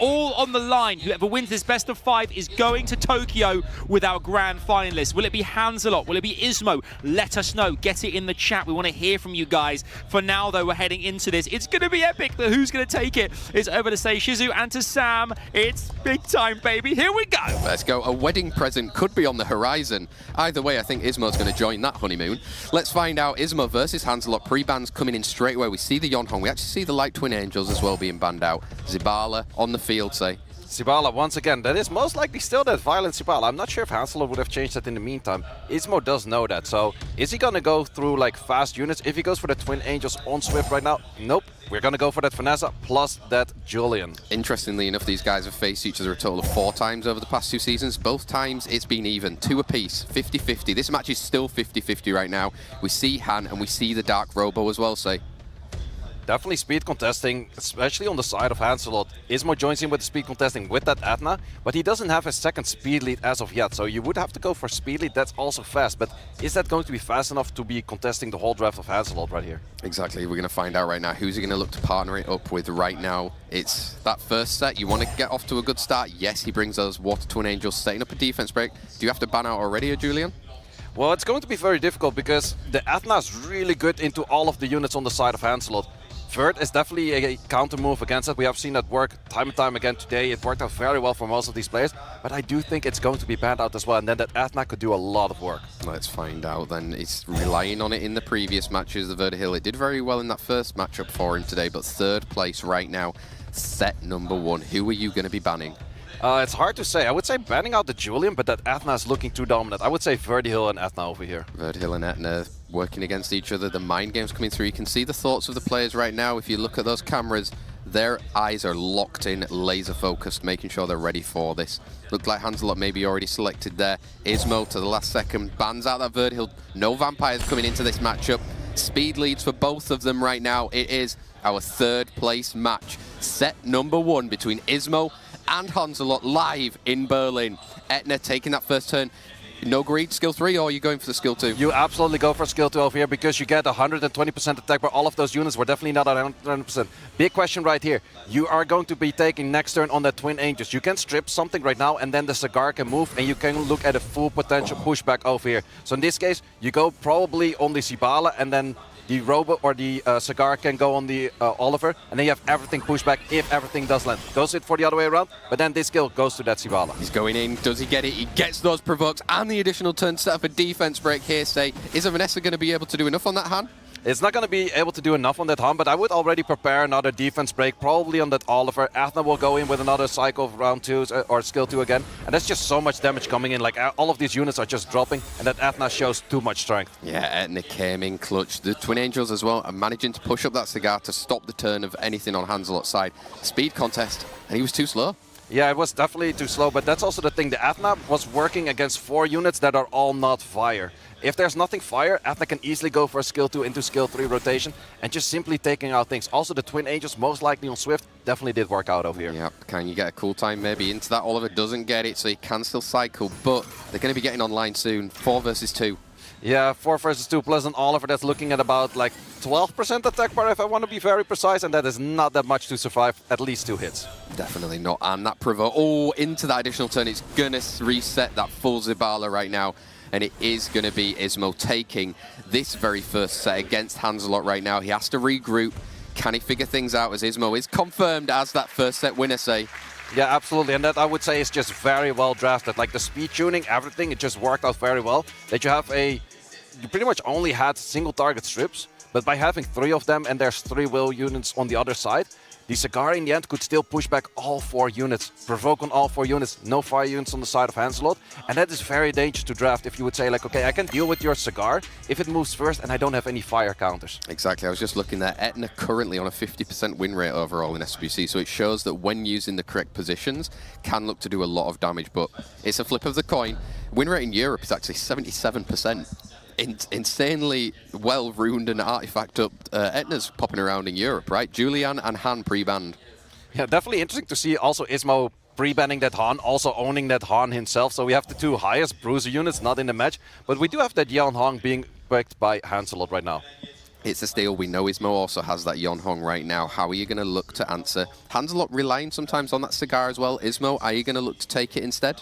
all on the line. Whoever wins this best of 5 is going to Tokyo with our grand finalists. Will it be HANZELOT? Will it be ISMOO? Let us know. Get it in the chat. We want to hear from you guys. For now, though, we're heading into this. It's going to be epic. But who's going to take it? It's over to Say Shizu and to Sam. It's big time, baby. Here we go. Let's go. A wedding present could be on the horizon. Either way, I think ISMOO's going to join that honeymoon. Let's find out. ISMOO versus HANZELOT. Pre-bans coming in straight away. We see the Yonhong. We actually see the Light Twin Angels as well being banned out. SWBattle on the field, Say. SWBattle, once again, that is most likely still that violent SWBattle. I'm not sure if HANZELOT would have changed that in the meantime. ISMOO does know that, so is he going to go through like fast units? If he goes for the Twin Angels on Swift right now, nope. We're going to go for that Vanessa plus that Julian. Interestingly enough, these guys have faced each other a total of 4 times over the past 2 seasons. Both times it's been even, 2 apiece, 50-50. This match is still 50-50 right now. We see Han and we see the Dark Robo as well, Say. Definitely speed contesting, especially on the side of HANZELOT. ISMOO joins in with the speed contesting with that Athena, but he doesn't have a second speed lead as of yet, so you would have to go for speed lead. That's also fast, but is that going to be fast enough to be contesting the whole draft of HANZELOT right here? Exactly, we're going to find out right now. Who's he going to look to partner it up with right now? It's that first set. You want to get off to a good start. Yes, he brings those Water Twin Angels, setting up a defense break. Do you have to ban out already, Julian? Well, it's going to be very difficult because the Athena is really good into all of the units on the side of HANZELOT. Vert is definitely a counter move against it. We have seen that work time and time again today. It worked out very well for most of these players, but I do think it's going to be banned out as well, and then that Athena could do a lot of work. Let's find out then. It's relying on it in the previous matches, the Vertihill. It did very well in that first matchup for him today, but 3rd place right now. Set number 1. Who are you going to be banning? It's hard to say. I would say banning out the Julian, but that Athena is looking too dominant. I would say Vertihill and Athena over here. Vertihill and Etna working against each other. The mind games coming through. You can see the thoughts of the players right now. If you look at those cameras, their eyes are locked in, laser focused, making sure they're ready for this. Looked like HANZELOT maybe already selected there. ISMOO to the last second, bans out that Vertihill. No vampires coming into this matchup. Speed leads for both of them right now. It is our 3rd place match. Set number 1 between ISMOO and HANZELOT live in Berlin. Etna taking that first turn. No greed, skill 3, or are you going for the skill 2? You absolutely go for skill 2 over here because you get 120% attack by all of those units. We're definitely not at 100%. Big question right here. You are going to be taking next turn on that Twin Angels. You can strip something right now and then the Cigar can move and you can look at a full potential pushback over here. So in this case, you go probably on the SWBattle and then the Robo or the Cigar can go on the Oliver, and then you have everything pushed back if everything does land. Goes it for the other way around, but then this skill goes to that SWBattle. He's going in. Does he get it? He gets those provokes and the additional turn set up a defense break here. Say, is Vanessa going to be able to do enough on that Han? It's not going to be able to do enough on that Han, but I would already prepare another defense break, probably on that Oliver. Athena will go in with another cycle of round 2 or skill 2 again, and that's just so much damage coming in. Like all of these units are just dropping, and that Athena shows too much strength. Yeah, Etna came in clutch. The Twin Angels as well are managing to push up that Cigar to stop the turn of anything on HANZELOT's side. Speed contest, and he was too slow. Yeah, it was definitely too slow, but that's also the thing. The Athena was working against 4 units that are all not fire. If there's nothing fire, Athena can easily go for a skill 2 into skill 3 rotation and just simply taking out things. Also, the Twin Angels, most likely on Swift, definitely did work out over here. Yep, can you get a cool time maybe into that? Oliver doesn't get it, so he can still cycle, but they're going to be getting online soon. 4 versus 2. Yeah, 4 versus 2 plus an Oliver that's looking at about like 12% attack bar if I want to be very precise, and that is not that much to survive at least 2 hits. Definitely not, and that provoke, into that additional turn, it's going to reset that full SWBattle right now, and it is going to be ISMOO taking this very first set against HANZELOT right now. He has to regroup. Can he figure things out as ISMOO is confirmed as that first set winner, Say? Yeah, absolutely, and that I would say is just very well drafted. Like the speed tuning, everything, it just worked out very well. That you have you pretty much only had single target strips, but by having 3 of them and there's 3 will units on the other side, the Cigar in the end could still push back all 4 units, provoke on all 4 units, no fire units on the side of HANZELOT, and that is very dangerous to draft if you would say like, okay, I can deal with your Cigar if it moves first and I don't have any fire counters. Exactly, I was just looking there. Etna currently on a 50% win rate overall in SWC, so it shows that when using the correct positions, can look to do a lot of damage, but it's a flip of the coin. Win rate in Europe is actually 77%. Insanely well ruined and artifact up Etna's popping around in Europe, right? Julian and Han pre-banned. Yeah, definitely interesting to see also ISMOO pre-banning that Han, also owning that Han himself. So we have the 2 highest bruiser units not in the match, but we do have that Yan Hong being backed by HANZELOT right now. It's a steal. We know ISMOO also has that Yonhong right now. How are you going to look to answer? HANZELOT relying sometimes on that Cigar as well. ISMOO, are you going to look to take it instead?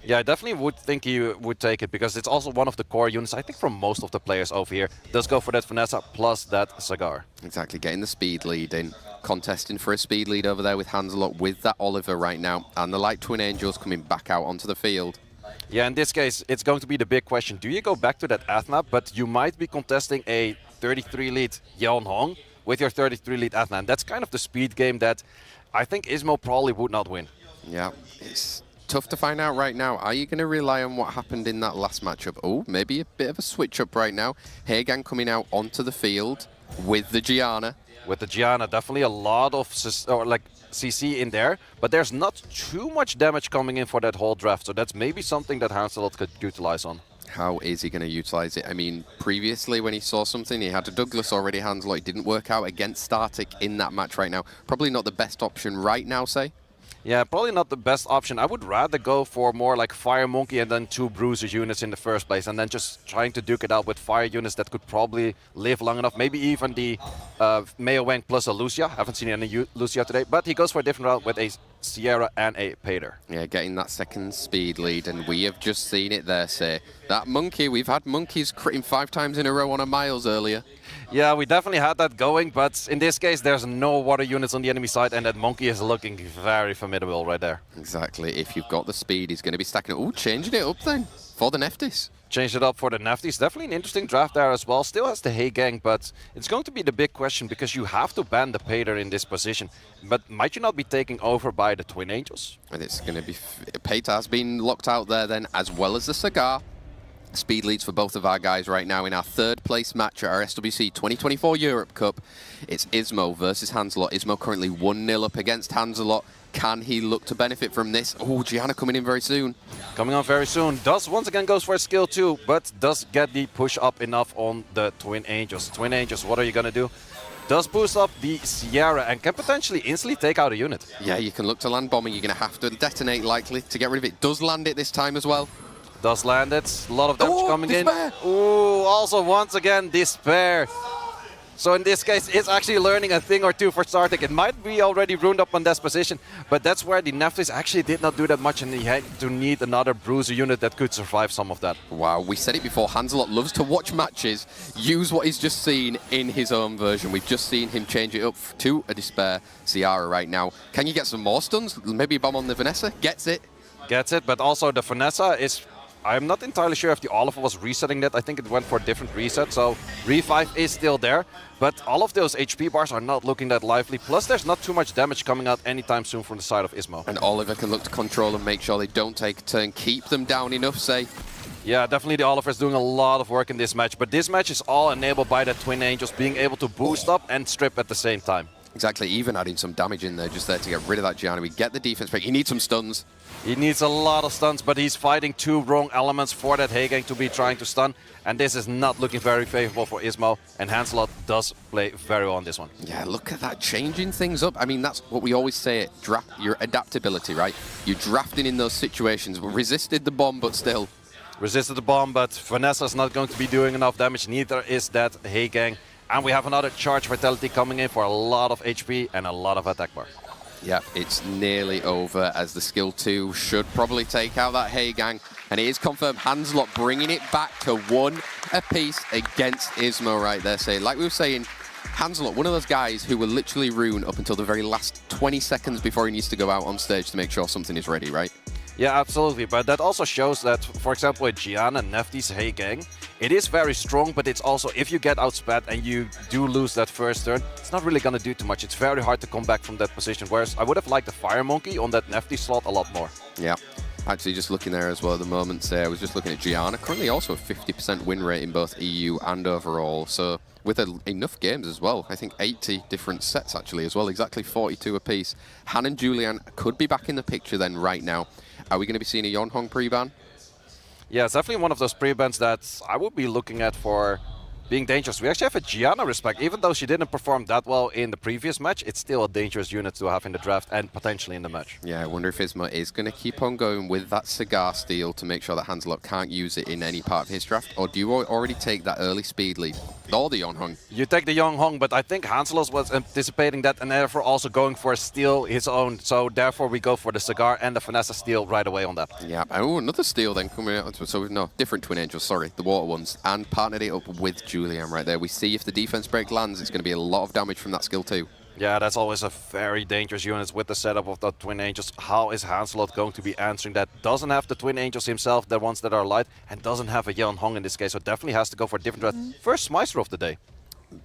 Yeah, I definitely would think he would take it because it's also one of the core units, I think, from most of the players over here. Does go for that Vanessa plus that Cigar. Exactly, getting the speed lead in. Contesting for a speed lead over there with HANZELOT with that Oliver right now. And the Light Twin Angels coming back out onto the field. Yeah, in this case, it's going to be the big question. Do you go back to that Athna, but you might be contesting a 33 lead Yonhong with your 33 lead Athna. And that's kind of the speed game that I think ISMOO probably would not win. Yeah, it's tough to find out right now. Are you going to rely on what happened in that last matchup? Oh, maybe a bit of a switch up right now. Hagan coming out onto the field with the Gianna. With the Gianna, definitely a lot of CC in there, but there's not too much damage coming in for that whole draft, so that's maybe something that HANZELOT could utilize on. How is he going to utilize it? I mean, previously when he saw something, he had a Douglas already, HANZELOT. It didn't work out against Static in that match right now. Probably not the best option right now, say? Yeah, probably not the best option. I would rather go for more like Fire Monkey and then 2 Bruiser units in the first place, and then just trying to duke it out with fire units that could probably live long enough. Maybe even the Meo Wang plus a Lucia. Haven't seen any Lucia today, but he goes for a different route with a Sierra and a Pater. Yeah, getting that second speed lead, and we have just seen it there, say. That Monkey, we've had Monkeys critting 5 times in a row on a Miles earlier. Yeah, we definitely had that going, but in this case, there's no water units on the enemy side, and that Monkey is looking very formidable right there. Exactly. If you've got the speed, he's going to be stacking it. Oh, changing it up then for the Neftis. Changed it up for the Neftis. Definitely an interesting draft there as well. Still has the Hey Gang, but it's going to be the big question because you have to ban the Pater in this position. But might you not be taken over by the Twin Angels? And it's going to be... Pater has been locked out there then, as well as the Cigar. Speed leads for both of our guys right now in our 3rd place match at our SWC 2024 Europe Cup. It's ISMOO versus HANZELOT. ISMOO currently 1-0 up against HANZELOT. Can he look to benefit from this? Oh, Gianna coming in very soon. Coming on very soon. Does once again goes for a skill 2, but does get the push up enough on the Twin Angels. Twin Angels, what are you going to do? Does boost up the Sierra and can potentially instantly take out a unit. Yeah, you can look to land bombing. You're going to have to detonate likely to get rid of it. Does land it this time as well. Does land it. A lot of damage coming Despair. in. Ooh, also once again, Despair. So in this case, it's actually learning a thing or two for Startic. It might be already ruined up on this position, but that's where the Neftis actually did not do that much, and he had to need another Bruiser unit that could survive some of that. Wow, we said it before, HANZELOT loves to watch matches, use what he's just seen in his own version. We've just seen him change it up to a Despair Sierra right now. Can you get some more stuns? Maybe a bomb on the Vanessa? Gets it. Gets it, but also the Vanessa is... I'm not entirely sure if the Oliver was resetting that. I think it went for a different reset, so Revive is still there. But all of those HP bars are not looking that lively. Plus, there's not too much damage coming out anytime soon from the side of ISMOO. And Oliver can look to control and make sure they don't take a turn. Keep them down enough, say. Yeah, definitely the Oliver is doing a lot of work in this match. But this match is all enabled by the Twin Angels being able to boost up and strip at the same time. Exactly, even adding some damage in there just there to get rid of that Gianna. We get the defense break. He needs some stuns. He needs a lot of stuns, but he's fighting 2 wrong elements for that Hey Gang to be trying to stun. And this is not looking very favorable for ISMOO. And HANZELOT does play very well on this one. Yeah, look at that, changing things up. I mean, that's what we always say, your adaptability, right? You're drafting in those situations. Resisted the bomb, but still. Resisted the bomb, but Vanessa's not going to be doing enough damage. Neither is that Hey Gang. And we have another charge vitality coming in for a lot of HP and a lot of attack bar. Yeah, it's nearly over as the skill 2 should probably take out that Hey Gang. And it is confirmed HANZELOT bringing it back to 1 apiece against ISMOO right there. Say, like we were saying, HANZELOT, one of those guys who will literally rune up until the very last 20 seconds before he needs to go out on stage to make sure something is ready, right? Yeah, absolutely. But that also shows that, for example, with Gianna, Neftis, Hey Gang, it is very strong, but it's also, if you get outspat and you do lose that first turn, it's not really going to do too much. It's very hard to come back from that position, whereas I would have liked the Fire Monkey on that Neftis slot a lot more. Yeah. Actually, just looking there as well at the moment, say, I was just looking at Gianna, currently also a 50% win rate in both EU and overall, so with enough games as well. I think 80 different sets actually as well, exactly 42 apiece. Han and Julian could be back in the picture then right now. Are we going to be seeing a Yonhong pre-ban? Yeah, it's definitely one of those pre-bans that I would be looking at for being dangerous. We actually have a Gianna respect. Even though she didn't perform that well in the previous match, it's still a dangerous unit to have in the draft and potentially in the match. Yeah, I wonder if ISMOO is going to keep on going with that Cigar steal to make sure that HANZELOT can't use it in any part of his draft, or do you already take that early speed lead? Or the Yonhong. You take the Young Hong, but I think HANZELOT was anticipating that and therefore also going for a steal his own. So therefore we go for the Cigar and the Finesse steal right away on that. Yeah, oh, another steal then coming out. So no, different Twin Angels, sorry, the water ones. And partnered it up with Julian right there. We see if the defense break lands, it's going to be a lot of damage from that skill too. Yeah, that's always a very dangerous unit with the setup of the Twin Angels. How is HANZELOT going to be answering that? Doesn't have the Twin Angels himself, the ones that are light, and doesn't have a Yeon Hong in this case, so definitely has to go for a different threat. First Smiter of the day.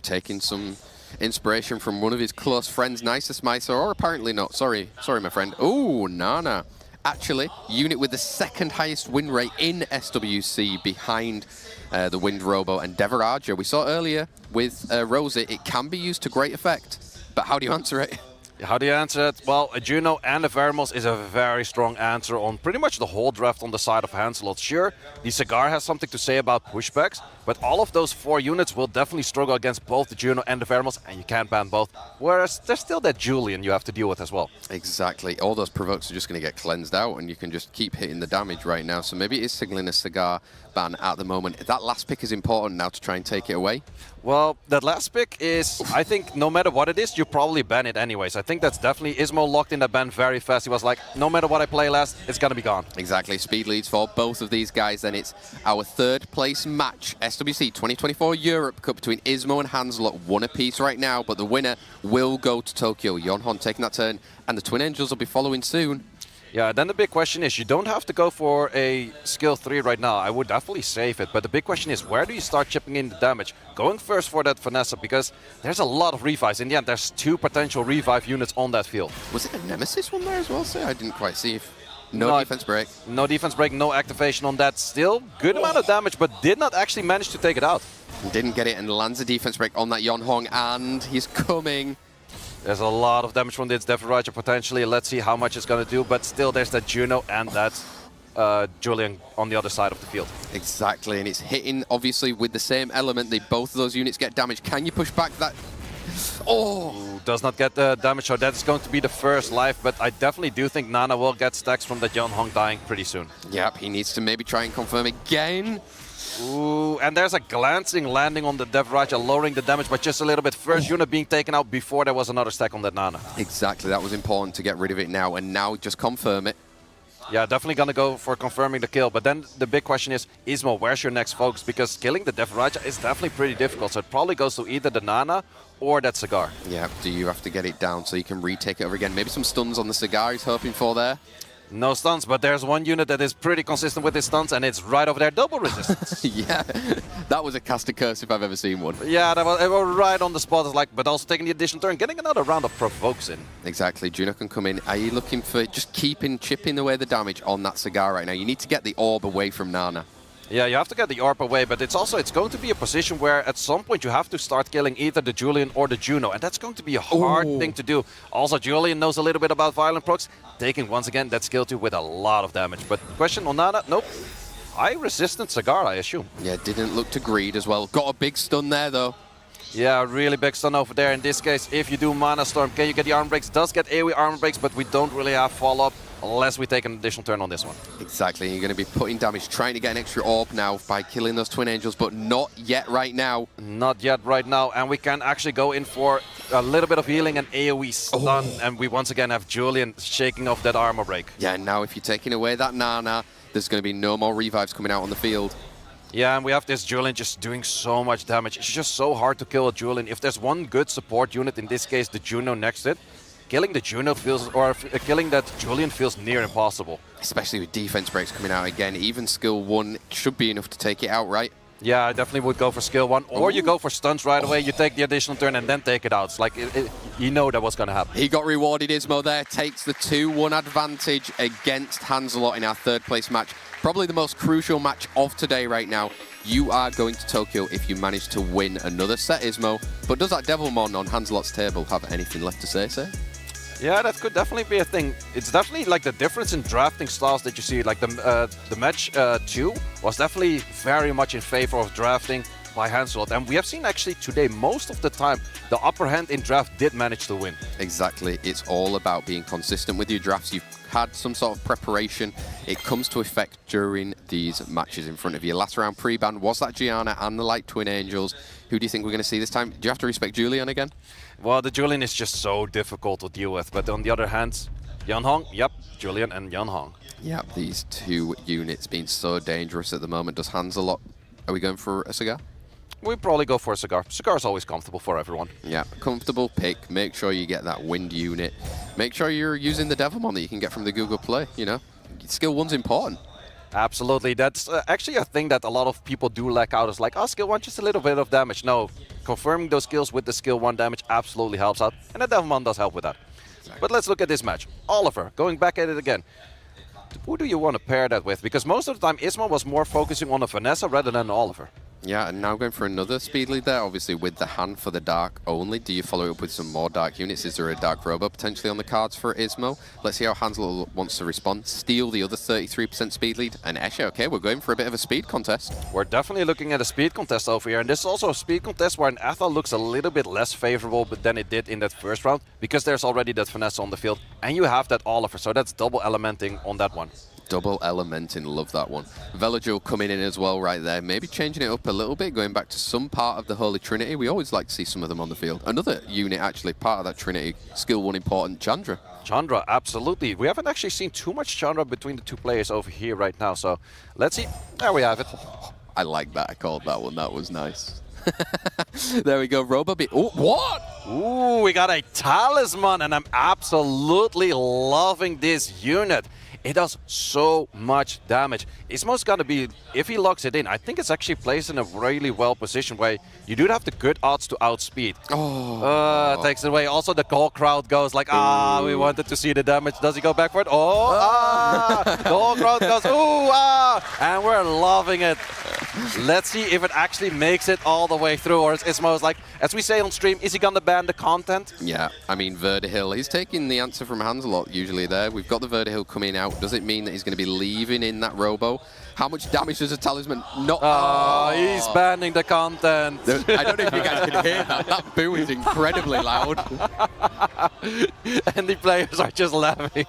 Taking some inspiration from one of his close friends, nicest Smiter, or apparently not. Sorry, my friend. Oh, Nana. Actually, unit with the second highest win rate in SWC behind the Wind Robo and Devaraja. We saw earlier with Rosie, it can be used to great effect. But how do you answer it? How do you answer it? Well, a Juno and a Vermos is a very strong answer on pretty much the whole draft on the side of HANZELOT. Sure, the Cigar has something to say about pushbacks, but all of those 4 units will definitely struggle against both the Juno and the Vermos, and you can't ban both. Whereas there's still that Julian you have to deal with as well. Exactly. All those provokes are just going to get cleansed out, and you can just keep hitting the damage right now. So maybe it is signaling a Cigar ban at the moment. That last pick is important now to try and take it away. Well, that last pick is, I think, no matter what it is, you probably ban it anyways. I think that's definitely, ISMOO locked in that ban very fast. He was like, no matter what I play last, it's going to be gone. Exactly. Speed leads for both of these guys. Then it's our 3rd place match, SWC 2024 Europe Cup between ISMOO and HANZELOT. 1 apiece right now, but the winner will go to Tokyo. Yonhon taking that turn, and the Twin Angels will be following soon. Yeah, then the big question is, you don't have to go for a skill 3 right now. I would definitely save it, but the big question is, where do you start chipping in the damage? Going first for that Finesse, because there's a lot of revives. In the end, there's 2 potential revive units on that field. Was it a Nemesis one there as well? I didn't quite see if... No defense break. No defense break, no activation on that. Still, good amount of damage, but did not actually manage to take it out. Didn't get it and lands a defense break on that Yonhong, and he's coming. There's a lot of damage from this Devaraja potentially. Let's see how much it's going to do, but still there's that Juno and that Julian on the other side of the field. Exactly, and it's hitting obviously with the same element. Both of those units get damaged. Can you push back that? Oh! Does not get the damage, so that's going to be the first life, but I definitely do think Nana will get stacks from that Yonhong dying pretty soon. Yep, he needs to maybe try and confirm again. Ooh, and there's a glancing landing on the Devaraja, lowering the damage by just a little bit. First unit being taken out before there was another stack on that Nana. Exactly, that was important to get rid of it now, and now just confirm it. Yeah, definitely gonna go for confirming the kill, but then the big question is, ISMOO, where's your next focus? Because killing the Devaraja is definitely pretty difficult, so it probably goes to either the Nana or that Cigar. Yeah, do you have to get it down so you can retake it over again? Maybe some stuns on the Cigar he's hoping for there. No stuns, but there's one unit that is pretty consistent with his stuns, and it's right over there, double resistance. Yeah, that was a caster curse if I've ever seen one. Yeah, it was right on the spot, it's like, but also taking the additional turn, getting another round of provokes in. Exactly, Juno can come in. Are you looking for just chipping away the damage on that Cigar right now? You need to get the orb away from Nana. Yeah, you have to get the ARP away, but it's going to be a position where at some point you have to start killing either the Julian or the Juno, and that's going to be a hard thing to do. Also, Julian knows a little bit about violent procs, taking once again that skill 2 with a lot of damage. But question on Nana, nope. High resistance Cigar, I assume. Yeah, didn't look to greed as well. Got a big stun there though. Yeah, really big stun over there. In this case, if you do Mana Storm, can you get the armor breaks? Does get AoE armor breaks, but we don't really have follow-up unless we take an additional turn on this one. Exactly, you're going to be putting damage, trying to get an extra orb now by killing those Twin Angels, but not yet right now. Not yet right now, and we can actually go in for a little bit of healing and AoE stun, and we once again have Julian shaking off that armor break. Yeah, now if you're taking away that Nana, there's going to be no more revives coming out on the field. Yeah, and we have this Julian just doing so much damage. It's just so hard to kill a Julian. If there's one good support unit, in this case the Juno next to it, killing the Juno feels, or killing that Julian feels near impossible. Especially with defense breaks coming out again. Even skill 1 should be enough to take it out, right? Yeah, I definitely would go for skill 1, or you go for stuns right away, you take the additional turn and then take it out. It's like, you know that what's going to happen. He got rewarded, ISMOO there, takes the 2-1 advantage against HANZELOT in our 3rd place match. Probably the most crucial match of today right now. You are going to Tokyo if you manage to win another set, ISMOO. But does that Devilmon on HANZELOT's table have anything left to say, sir? Yeah, that could definitely be a thing. It's definitely like the difference in drafting styles that you see. Like the match 2 was definitely very much in favor of drafting by HANZELOT. And we have seen actually today, most of the time, the upper hand in draft did manage to win. Exactly. It's all about being consistent with your drafts. You've had some sort of preparation. It comes to effect during these matches in front of you. Last round pre-ban was that Gianna and the Light Twin Angels. Who do you think we're going to see this time? Do you have to respect Julian again? Well, the Julian is just so difficult to deal with. But on the other hand, Yeonhong, yep, Julian and Yeonhong. Yeah, these two units being so dangerous at the moment. Does HANZELOT, are we going for a cigar? We probably go for a cigar. Cigar is always comfortable for everyone. Yeah, comfortable pick. Make sure you get that wind unit. Make sure you're using the Devilmon that you can get from the Google Play, you know. Skill 1's important. Absolutely. That's actually a thing that a lot of people do lack out. Is like, oh, skill 1, just a little bit of damage. No, confirming those skills with the skill 1 damage absolutely helps out. And the Devilmon does help with that. Exactly. But let's look at this match. Oliver, going back at it again. Who do you want to pair that with? Because most of the time, ISMOO was more focusing on a Vanessa rather than an Oliver. Yeah, and now going for another speed lead there, obviously with the hand for the Dark only. Do you follow it up with some more Dark units? Is there a Dark Robo potentially on the cards for ISMOO? Let's see how HANZELOT wants to respond. Steal the other 33% speed lead. And Esche, okay, we're going for a bit of a speed contest. We're definitely looking at a speed contest over here. And this is also a speed contest where an Atha looks a little bit less favorable than it did in that first round. Because there's already that Vanessa on the field. And you have that Oliver, so that's double elementing on that one. Double elementing, love that one. Velajuel coming in as well right there, maybe changing it up a little bit, going back to some part of the Holy Trinity. We always like to see some of them on the field. Another unit actually, part of that Trinity, skill 1 important, Chandra. Chandra, absolutely. We haven't actually seen too much Chandra between the two players over here right now, so let's see. There we have it. I like that, I called that one, that was nice. There we go, Robo. Oh, what? Ooh, we got a Talisman, and I'm absolutely loving this unit. It does so much damage. ISMOO's gonna be, if he locks it in, I think it's actually placed in a really well position where you do have the good odds to outspeed. Oh. Takes it away. Also, the whole crowd goes like, we wanted to see the damage. Does he go back for it? The whole crowd goes, and we're loving it. Let's see if it actually makes it all the way through, or is ISMOO's like, as we say on stream, is he gonna ban the content? Yeah, I mean, Verdihill, he's taking the answer from HANZELOT usually there. We've got the Verdihill coming out. Does it mean that he's going to be leaving in that Robo? How much damage does a Talisman not... He's banning the content. I don't know if you guys can hear that. That boo is incredibly loud. And the players are just laughing.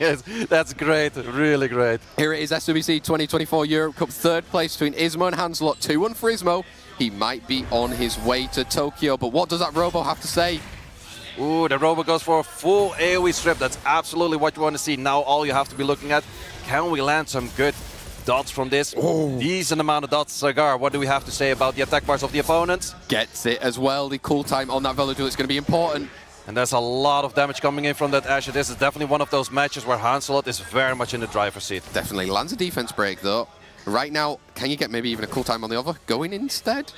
That's great, really great. Here it is, SWC2024 Europe Cup, third place between ISMOO and HANZELOT. 2-1 for ISMOO. He might be on his way to Tokyo, but what does that Robo have to say? Ooh, the Robo goes for a full AoE strip. That's absolutely what you want to see. Now all you have to be looking at, can we land some good dots from this? Decent amount of dots. Cigar, what do we have to say about the attack bars of the opponents? Gets it as well. The cool time on that Velajuel is going to be important. And there's a lot of damage coming in from that Ashe. This is definitely one of those matches where HANZELOT is very much in the driver's seat. Definitely lands a defense break though. Right now, can you get maybe even a cool time on the other? Going instead?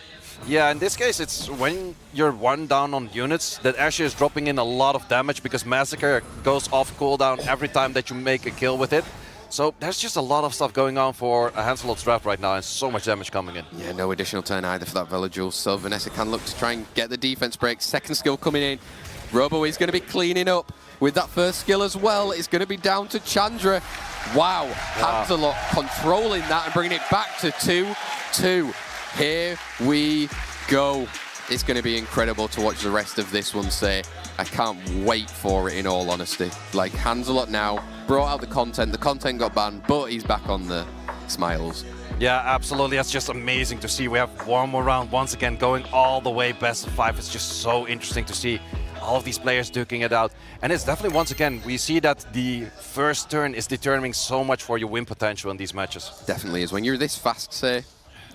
Yeah, in this case, it's when you're one down on units that Ashe is dropping in a lot of damage because Massacre goes off cooldown every time that you make a kill with it. So there's just a lot of stuff going on for a HANZELOT's draft right now and so much damage coming in. Yeah, no additional turn either for that Velajuel. So Vanessa can look to try and get the defense break. Second skill coming in. Robo is going to be cleaning up with that first skill as well. It's going to be down to Chandra. Wow. HANZELOT controlling that and bringing it back to 2-2. Here we go. It's going to be incredible to watch the rest of this one, say. I can't wait for it, in all honesty. Like, HANZELOT now brought out the content got banned, but he's back on the smiles. Yeah, absolutely. That's just amazing to see. We have one more round once again going all the way best of 5. It's just so interesting to see all of these players duking it out. And it's definitely, once again, we see that the first turn is determining so much for your win potential in these matches. Definitely is. When you're this fast, say,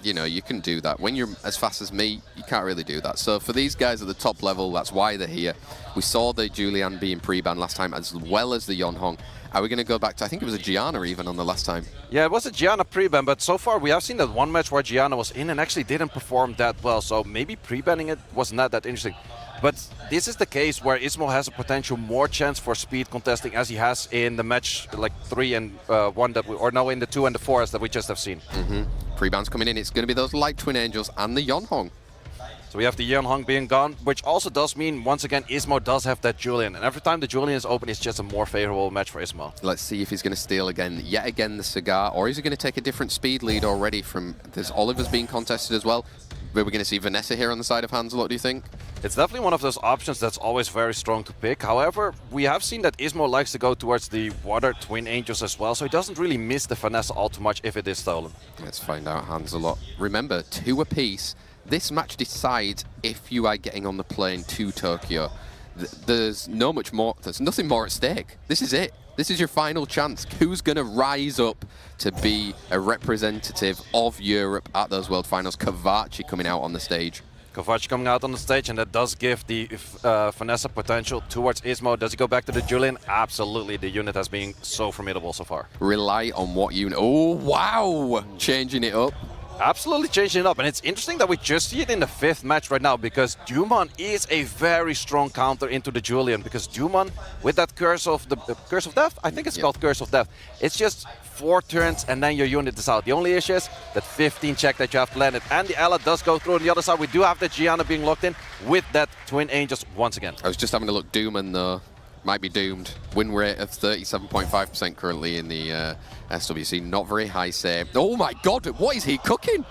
you know, you can do that. When you're as fast as me, you can't really do that. So for these guys at the top level, that's why they're here. We saw the Julian being pre-banned last time, as well as the Yeonhong. Are we going to go back to, I think it was a Gianna even on the last time? Yeah, it was a Gianna pre-ban, but so far we have seen that one match where Gianna was in and actually didn't perform that well. So maybe pre-banning it was not that interesting. But this is the case where ISMOO has a potential more chance for speed contesting as he has in the match like 3 and 1 that we, or no, in the 2 and the 4 that we just have seen. Pre-bans coming in, it's going to be those Light Twin Angels and the Yeonhong. So we have the Yeonhong being gone, which also does mean, once again, ISMOO does have that Julian. And every time the Julian is open, it's just a more favorable match for ISMOO. Let's see if he's going to steal again, yet again, the Cigar, or is he going to take a different speed lead already from... There's Oliver's being contested as well. We're going to see Vanessa here on the side of HANZELOT, do you think? It's definitely one of those options that's always very strong to pick. However, we have seen that ISMOO likes to go towards the Water Twin Angels as well, so he doesn't really miss the Vanessa all too much if it is stolen. Let's find out HANZELOT. Remember, 2 apiece. This match decides if you are getting on the plane to Tokyo. There's nothing more at stake. This is it. This is your final chance. Who's going to rise up to be a representative of Europe at those World Finals? Kovaci coming out on the stage. Kovaci coming out on the stage, and that does give the Vanessa potential towards ISMOO. Does he go back to the Julian? Absolutely. The unit has been so formidable so far. Rely on what unit? Oh, wow! Changing it up. Absolutely changing it up, and it's interesting that we just see it in the 5th match right now, because Dumon is a very strong counter into the Julian, because Dumon, with that Curse of Death, I think it's called Curse of Death, it's just 4 turns and then your unit is out. The only issue is that 15 check that you have to land it, and the Ella does go through. On the other side, we do have the Gianna being locked in with that Twin Angels once again. I was just having a look. Dumon, though, might be doomed. Win rate of 37.5% currently in the SWC. Not very high save. Oh my god, what is he cooking?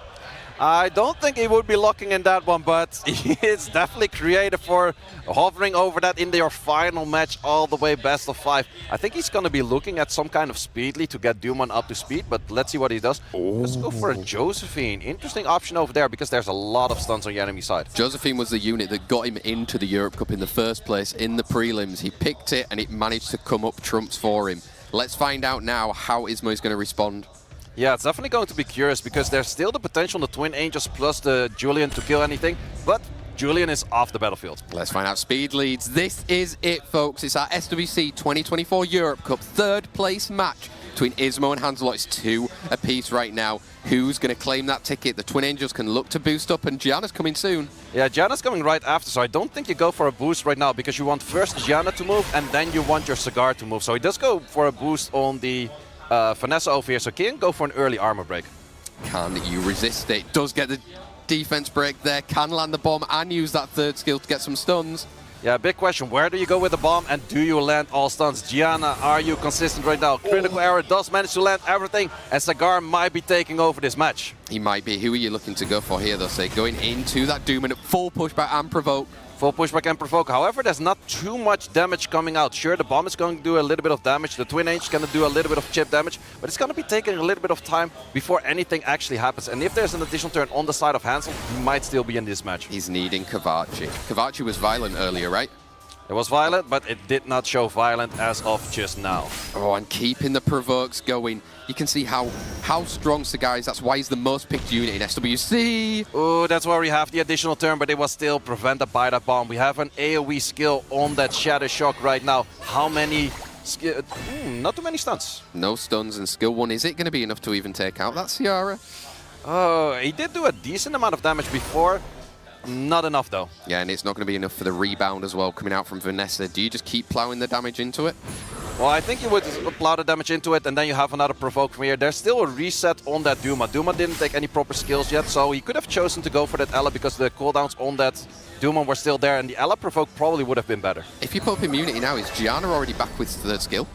I don't think he would be locking in that one, but he is definitely creative for hovering over that in their final match all the way best of 5. I think he's going to be looking at some kind of speed lead to get Dumon up to speed, but let's see what he does. Let's go for a Josephine. Interesting option over there, because there's a lot of stuns on the enemy side. Josephine was the unit that got him into the Europe Cup in the first place in the prelims. He picked it and it managed to come up trumps for him. Let's find out now how ISMOO is going to respond. Yeah, it's definitely going to be curious, because there's still the potential on the Twin Angels plus the Julian to kill anything, but Julian is off the battlefield. Let's find out speed leads. This is it, folks. It's our SWC 2024 Europe Cup 3rd place match between ISMOO and HANZELOT. It's 2 apiece right now. Who's going to claim that ticket? The Twin Angels can look to boost up, and Gianna's coming soon. Yeah, Gianna's coming right after, so I don't think you go for a boost right now, because you want first Gianna to move, and then you want your Cigar to move. So he does go for a boost on the Vanessa over here, so can go for an early armor break. Can you resist it? Does get the defense break there, can land the bomb and use that 3rd skill to get some stuns. Yeah, big question. Where do you go with the bomb, and do you land all stuns? Gianna, are you consistent right now? Critical Error does manage to land everything, and Cigar might be taking over this match. He might be. Who are you looking to go for here, though? Say, going into that Doom and full pushback and provoke. Full pushback and provoke. However, there's not too much damage coming out. Sure, the bomb is going to do a little bit of damage. The Twin Angel is going to do a little bit of chip damage, but it's going to be taking a little bit of time before anything actually happens. And if there's an additional turn on the side of Hansel, he might still be in this match. He's needing Kovaci. Kovaci was violent earlier, right? It was violent, but it did not show violent as of just now. Oh, and keeping the provokes going. You can see how strong Cigar is. That's why he's the most picked unit in SWC. Oh, that's where we have the additional turn, but it was still prevented by that bomb. We have an AoE skill on that Shadow Shock right now. How many? Not too many stuns. No stuns, and skill 1. Is it going to be enough to even take out that Ciara? Oh, he did do a decent amount of damage before. Not enough, though. Yeah, and it's not going to be enough for the rebound as well, coming out from Vanessa. Do you just keep plowing the damage into it? Well, I think you would plow the damage into it, and then you have another provoke from here. There's still a reset on that Duma. Duma didn't take any proper skills yet, so he could have chosen to go for that Ella, because the cooldowns on that Duma were still there, and the Ella provoke probably would have been better. If you put up immunity now, is Gianna already back with 3rd skill?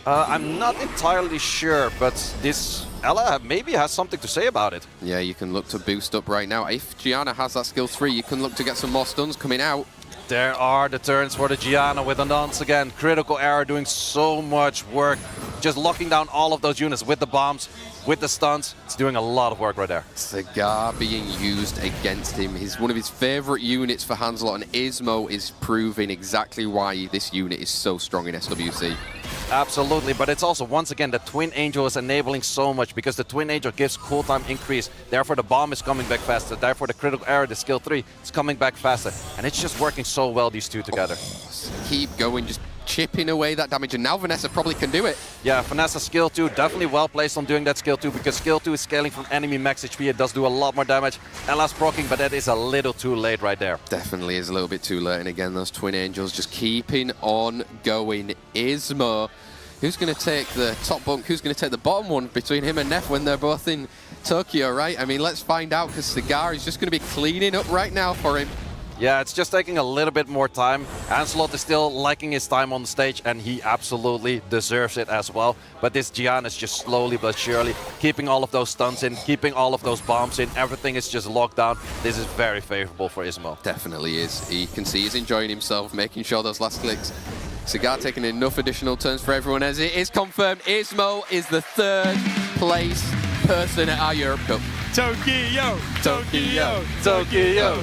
I'm not entirely sure, but this Ella maybe has something to say about it. Yeah, you can look to boost up right now. If Gianna has that skill 3, you can look to get some more stuns coming out. There are the turns for the Gianna with a once again. Critical Error doing so much work, just locking down all of those units with the bombs, with the stuns. It's doing a lot of work right there. Cigar being used against him. He's one of his favorite units for HANZELOT, and ISMOO is proving exactly why this unit is so strong in SWC. Absolutely, but it's also, once again, the Twin Angel is enabling so much, because the Twin Angel gives cooltime increase. Therefore, the bomb is coming back faster. Therefore, the Critical Error, the skill 3, is coming back faster. And it's just working so well, these two together. Keep going, just chipping away that damage, and now Vanessa probably can do it. Yeah, Vanessa skill 2, definitely well placed on doing that skill 2, because skill 2 is scaling from enemy max HP. It does do a lot more damage. Ella's proccing, but that is a little too late right there. Definitely is a little bit too late, and again, those Twin Angels just keeping on going. ISMOO, who's going to take the top bunk, who's going to take the bottom one between him and Neff when they're both in Tokyo, right? I mean, let's find out, because Cigar is just going to be cleaning up right now for him. Yeah, it's just taking a little bit more time. HANZELOT is still liking his time on the stage, and he absolutely deserves it as well. But this Gian is just slowly but surely keeping all of those stuns in, keeping all of those bombs in. Everything is just locked down. This is very favorable for ISMOO. Definitely is. You can see he's enjoying himself, making sure those last clicks. Cigar taking enough additional turns for everyone, as it is confirmed ISMOO is the 3rd place person at our Europe Cup. Tokyo! Tokyo! Tokyo!